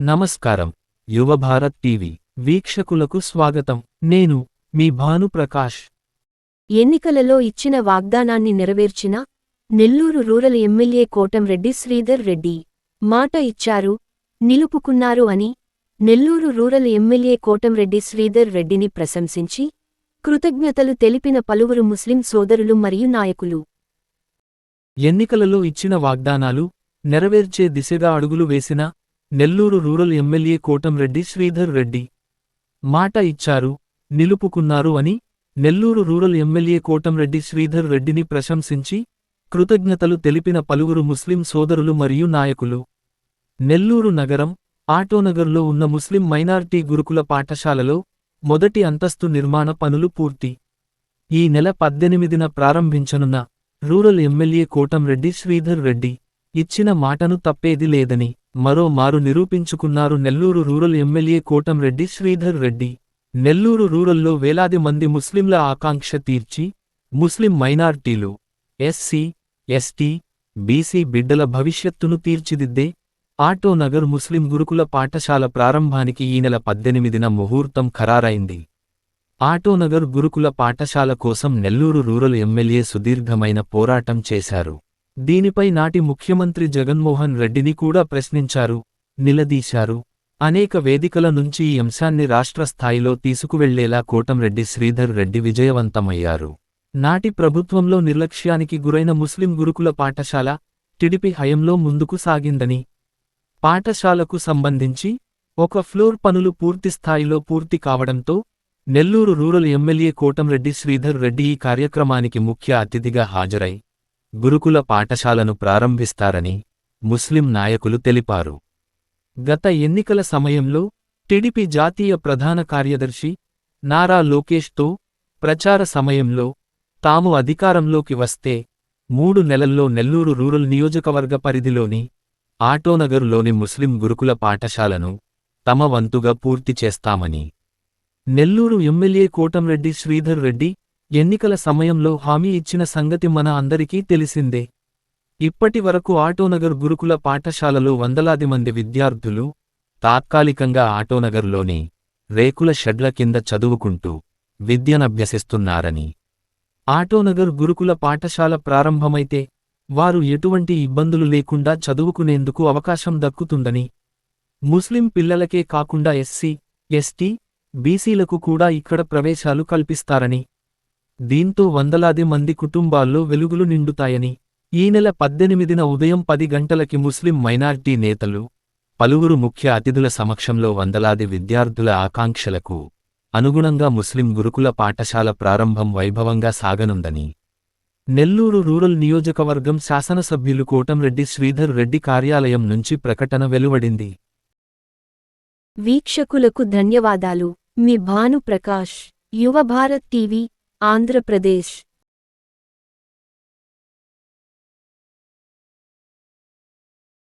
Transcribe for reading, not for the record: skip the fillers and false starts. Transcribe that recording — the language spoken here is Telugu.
నమస్కారం. యువభారత్ టీవీ వీక్షకులకు స్వాగతం. నేను మీ భానుప్రకాష్. ఎన్నికలలో ఇచ్చిన వాగ్దానాన్ని నెరవేర్చిన నెల్లూరు రూరల్ ఎమ్మెల్యే కోటంరెడ్డి శ్రీధర్ రెడ్డి మాట ఇచ్చారు, నిలుపుకున్నారు అని నెల్లూరు రూరల్ ఎమ్మెల్యే కోటంరెడ్డి శ్రీధర్ రెడ్డిని ప్రశంసించి కృతజ్ఞతలు తెలిపిన పలువురు ముస్లిం సోదరులు మరియు నాయకులు. ఎన్నికలలో ఇచ్చిన వాగ్దానాలు నెరవేర్చే దిశగా అడుగులు వేసిన నెల్లూరు రూరల్ ఎమ్మెల్యే కోటంరెడ్డి శ్రీధర్ రెడ్డి మాట ఇచ్చారు, నిలుపుకున్నారు అని నెల్లూరు రూరల్ ఎమ్మెల్యే కోటంరెడ్డి శ్రీధర్ రెడ్డిని ప్రశంసించి కృతజ్ఞతలు తెలిపిన పలువురు ముస్లిం సోదరులు మరియు నాయకులు. నెల్లూరు నగరం ఆటోనగర్లో ఉన్న ముస్లిం మైనార్టీ గురుకుల పాఠశాలలో మొదటి అంతస్తు నిర్మాణ పనులు పూర్తి. ఈ నెల 18న ప్రారంభించనున్న రూరల్ ఎమ్మెల్యే కోటంరెడ్డి శ్రీధర్ రెడ్డి ఇచ్చిన మాటను తప్పేది లేదని మరో మారు నిరూపించుకున్నారు నెల్లూరు రూరల్ ఎమ్మెల్యే కోటంరెడ్డి శ్రీధర్ రెడ్డి. నెల్లూరు రూరల్లో వేలాది మంది ముస్లింల ఆకాంక్ష తీర్చి ముస్లిం మైనార్టీలు, ఎస్సీ, ఎస్టీ, బీసీ బిడ్డల భవిష్యత్తును తీర్చిదిద్దే ఆటోనగర్ ముస్లిం గురుకుల పాఠశాల ప్రారంభానికి ఈ నెల 18న ముహూర్తం ఖరారైంది. ఆటోనగర్ గురుకుల పాఠశాల కోసం నెల్లూరు రూరల్ ఎమ్మెల్యే సుదీర్ఘమైన పోరాటం చేశారు. దీనిపై నాటి ముఖ్యమంత్రి జగన్మోహన్ రెడ్డిని కూడా ప్రశ్నించారు, నిలదీశారు. అనేక వేదికల నుంచి ఈ అంశాన్ని రాష్ట్ర స్థాయిలో తీసుకువెళ్లేలా కోటంరెడ్డి శ్రీధర్ రెడ్డి విజయవంతమయ్యారు. నాటి ప్రభుత్వంలో నిర్లక్ష్యానికి గురైన ముస్లిం గురుకుల పాఠశాల టీడీపీ హయంలో ముందుకు సాగిందని, పాఠశాలకు సంబంధించి ఒక ఫ్లోర్ పనులు పూర్తిస్థాయిలో పూర్తి కావడంతో నెల్లూరు రూరల్ ఎమ్మెల్యే కోటంరెడ్డి శ్రీధర్ రెడ్డి ఈ కార్యక్రమానికి ముఖ్య అతిథిగా హాజరై గురుకుల పాఠశాలను ప్రారంభిస్తారని ముస్లిం నాయకులు తెలిపారు. గత ఎన్నికల సమయంలో టీడీపీ జాతీయ ప్రధాన కార్యదర్శి నారా లోకేష్తో ప్రచార సమయంలో తాము అధికారంలోకి వస్తే 3 నెలల్లో నెల్లూరు రూరల్ నియోజకవర్గ పరిధిలోని ఆటోనగర్లోని ముస్లిం గురుకుల పాఠశాలను తమ వంతుగా పూర్తి చేస్తామని నెల్లూరు ఎమ్మెల్యే కోటంరెడ్డి శ్రీధర్ రెడ్డి ఎన్నికల సమయంలో హామీ ఇచ్చిన సంగతి మన అందరికీ తెలిసిందే. ఇప్పటి వరకు ఆటోనగర్ గురుకుల పాఠశాలలో వందలాది మంది విద్యార్థులు తాత్కాలికంగా ఆటోనగర్లోని రేకుల షెడ్ల కింద చదువుకుంటూ విద్యనభ్యసిస్తున్నారని, ఆటోనగర్ గురుకుల పాఠశాల ప్రారంభమైతే వారు ఎటువంటి ఇబ్బందులు లేకుండా చదువుకునేందుకు అవకాశం దక్కుతుందని, ముస్లిం పిల్లలకే కాకుండా ఎస్సీ, ఎస్టీ, బీసీలకు కూడా ఇక్కడ ప్రవేశాలు కల్పిస్తారని, దీంతో వందలాది మంది కుటుంబాల్లో వెలుగులు నిండుతాయని, ఈ నెల 18న ఉదయం 10 గంటలకి ముస్లిం మైనార్టీ నేతలు, పలువురు ముఖ్య అతిథుల సమక్షంలో వందలాది విద్యార్థుల ఆకాంక్షలకు అనుగుణంగా ముస్లిం గురుకుల పాఠశాల ప్రారంభం వైభవంగా సాగనుందని నెల్లూరు రూరల్ నియోజకవర్గం శాసనసభ్యులు కోటంరెడ్డి శ్రీధర్ రెడ్డి కార్యాలయం నుంచి ప్రకటన వెలువడింది. వీక్షకులకు ధన్యవాదాలు. మీ భానుప్రకాష్, యువభారత్ టీవీ, ఆంధ్రప్రదేశ్.